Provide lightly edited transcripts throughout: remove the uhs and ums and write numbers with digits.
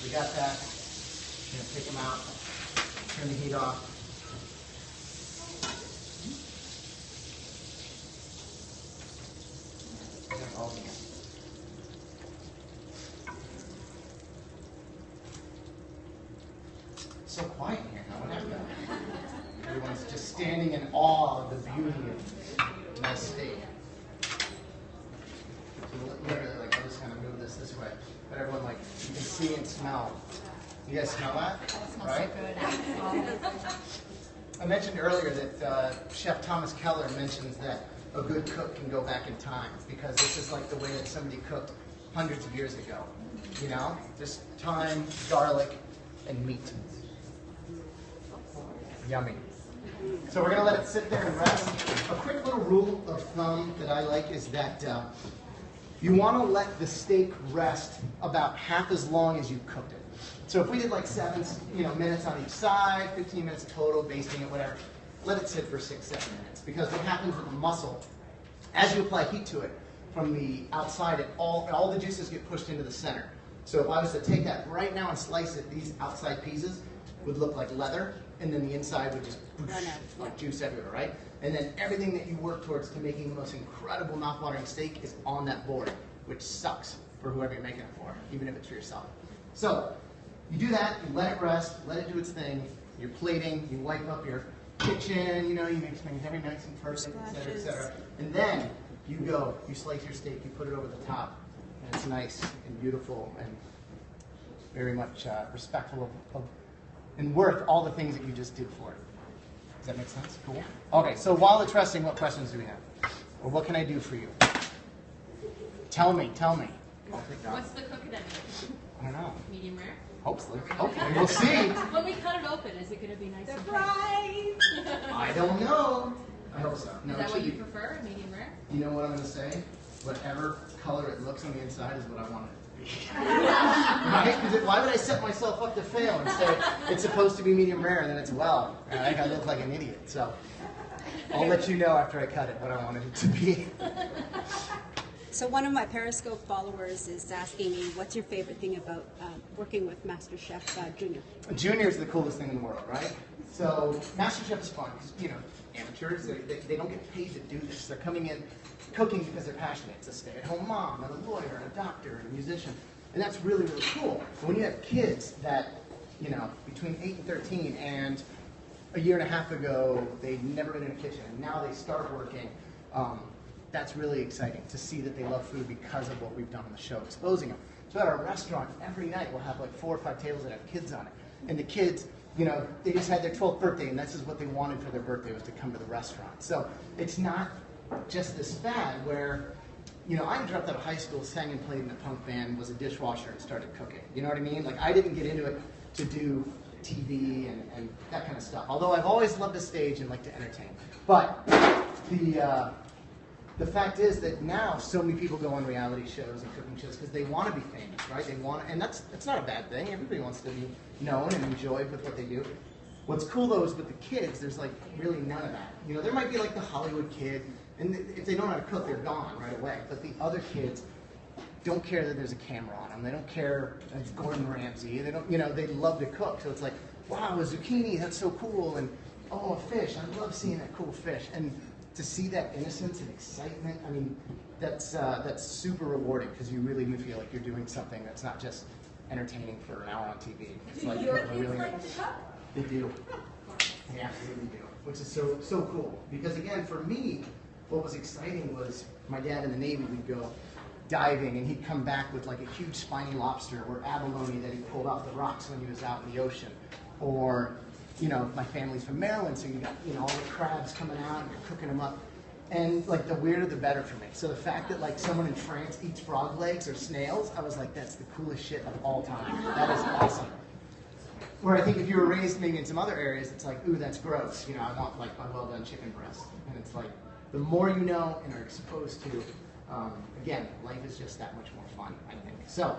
We got that. We're going to take them out, turn the heat off. All these. So quiet in here now. What happened? Everyone's just standing in awe of the beauty of my steak. So literally, like, I'll just kind of move this way. But everyone, like, you can see and smell. You guys smell that? Right? I mentioned earlier that Chef Thomas Keller mentions that a good cook can go back in time because this is like the way that somebody cooked hundreds of years ago. You know? Just thyme, garlic, and meat. Yummy. So we're going to let it sit there and rest. A quick little rule of thumb that I like is that you want to let the steak rest about half as long as you cooked it. So if we did like 7 minutes on each side, 15 minutes total, basting it, whatever, let it sit for 6-7 minutes. Because what happens with the muscle, as you apply heat to it from the outside, all the juices get pushed into the center. So if I was to take that right now and slice it, these outside pieces would look like leather, and then the inside would just like juice everywhere, right? And then everything that you work towards to making the most incredible mouth-watering steak is on that board, which sucks for whoever you're making it for, even if it's for yourself. So you do that, you let it rest, let it do its thing, you're plating, you wipe up your kitchen, you make things very nice and perfect, et cetera, and then you go, you slice your steak, you put it over the top, and it's nice and beautiful and very much respectful of and worth all the things that you just did for it. Does that make sense? Cool. Okay, so while it's resting, what questions do we have? Or what can I do for you? Tell me. I'll take that. What's the cooking end? I don't know. Medium rare? Hopefully. We'll see. When we cut it open, is it going to be nice Surprise! I don't know. I hope so. No, is that what you prefer, medium rare? You know what I'm going to say? Whatever color it looks on the inside is what I want it to be. Right? Because why would I set myself up to fail and say it's supposed to be medium rare and then it's well? Right? I look like an idiot. So I'll let you know after I cut it what I wanted it to be. So one of my Periscope followers is asking me, what's your favorite thing about working with Master Chef Junior? Junior is the coolest thing in the world, right? So Master Chef is fun because, amateurs, they don't get paid to do this. They're coming in cooking because they're passionate. It's a stay-at-home mom, and a lawyer, and a doctor, and a musician. And that's really, really cool. But when you have kids that, between 8 and 13, and a year and a half ago, they'd never been in a kitchen, and now they start working, that's really exciting to see that they love food because of what we've done on the show, exposing them. So at our restaurant, every night we'll have like 4 or 5 tables that have kids on it. And the kids, they just had their 12th birthday, and this is what they wanted for their birthday, was to come to the restaurant. So it's not just this fad where, I dropped out of high school, sang and played in a punk band, was a dishwasher, and started cooking. You know what I mean? Like, I didn't get into it to do TV and that kind of stuff. Although I've always loved the stage and like to entertain. But the fact is that now so many people go on reality shows and cooking shows because they want to be famous, right? And that's not a bad thing. Everybody wants to be known and enjoyed with what they do. What's cool though is with the kids, there's like really none of that. There might be like the Hollywood kid, and if they don't know how to cook, they're gone right away. But the other kids don't care that there's a camera on them. They don't care that it's Gordon Ramsay. They don't, they love to cook. So it's like, wow, a zucchini, that's so cool. And oh, a fish, I love seeing that cool fish. And to see that innocence and excitement, I mean, that's super rewarding because you really do feel like you're doing something that's not just entertaining for an hour on TV. It's Do like your people kids really like to cook? They do. They absolutely do, which is so cool. Because again, for me, what was exciting was my dad in the Navy would go diving and he'd come back with like a huge spiny lobster or abalone that he pulled off the rocks when he was out in the ocean. Or, my family's from Maryland, so you got, all the crabs coming out and you're cooking them up. And like the weirder the better for me. So the fact that like someone in France eats frog legs or snails, I was like, that's the coolest shit of all time. That is awesome. Where I think if you were raised maybe in some other areas, it's like, ooh, that's gross. I want like a well-done chicken breast. And it's like, the more you know and are exposed to, again, life is just that much more fun, I think. So,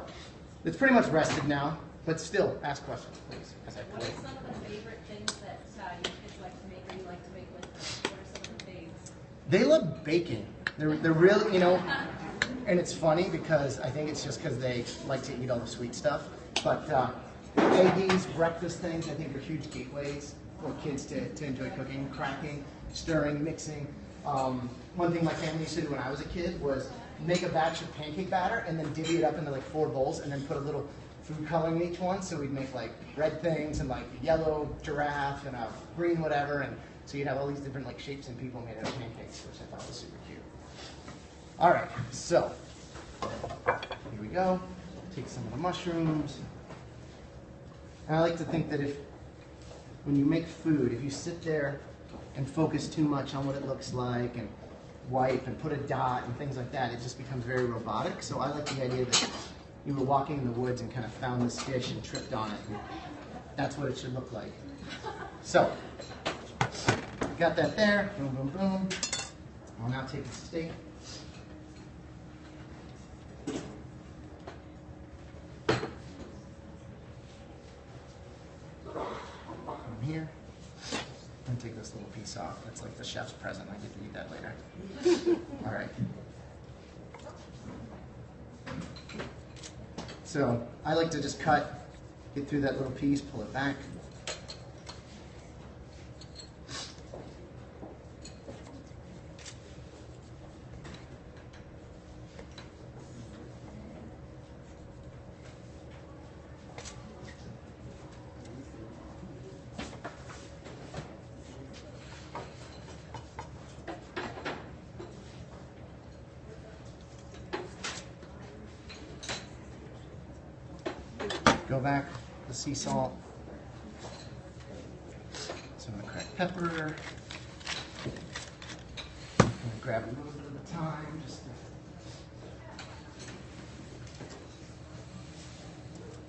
it's pretty much rested now, but still, ask questions, please, as I What play. are some of the favorite things that your kids like to make or you like to make with them? What are some of the faves? They love baking. They're really, and it's funny because I think it's just because they like to eat all the sweet stuff. But eggies, breakfast things, I think are huge gateways for kids to enjoy cooking, cracking, stirring, mixing. One thing my family used to do when I was a kid was make a batch of pancake batter and then divvy it up into like 4 bowls and then put a little food coloring in each one. So we'd make like red things and like yellow giraffe and a green whatever. And so you'd have all these different like shapes and people made out of pancakes, which I thought was super cute. All right, so here we go. Take some of the mushrooms. And I like to think that when you make food, if you sit there and focus too much on what it looks like and wipe and put a dot and things like that, it just becomes very robotic. So I like the idea that you were walking in the woods and kind of found this fish and tripped on it. And that's what it should look like. So, got that there. Boom, boom, boom. I'll now take a steak. Here and take this little piece off. That's like the chef's present. I get to eat that later. All right. So I like to just get through that little piece, pull it back. Go back, the sea salt. So I'm gonna crack pepper. I'm gonna grab a little bit of the thyme, just to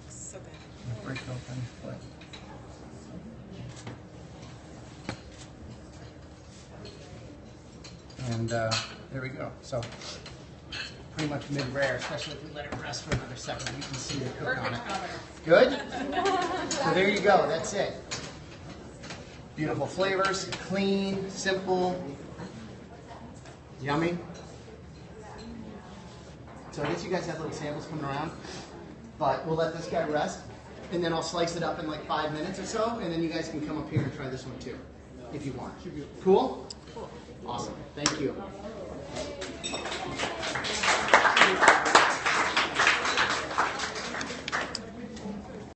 So good. break open. But and there we go. So pretty much mid-rare, especially if we let it rest for another second. You can see the cook on it. Good? So there you go. That's it. Beautiful flavors, clean, simple, yummy. So I guess you guys have little samples coming around, but we'll let this guy rest, and then I'll slice it up in like 5 minutes or so, and then you guys can come up here and try this one too, if you want. Cool? Cool. Awesome. Thank you.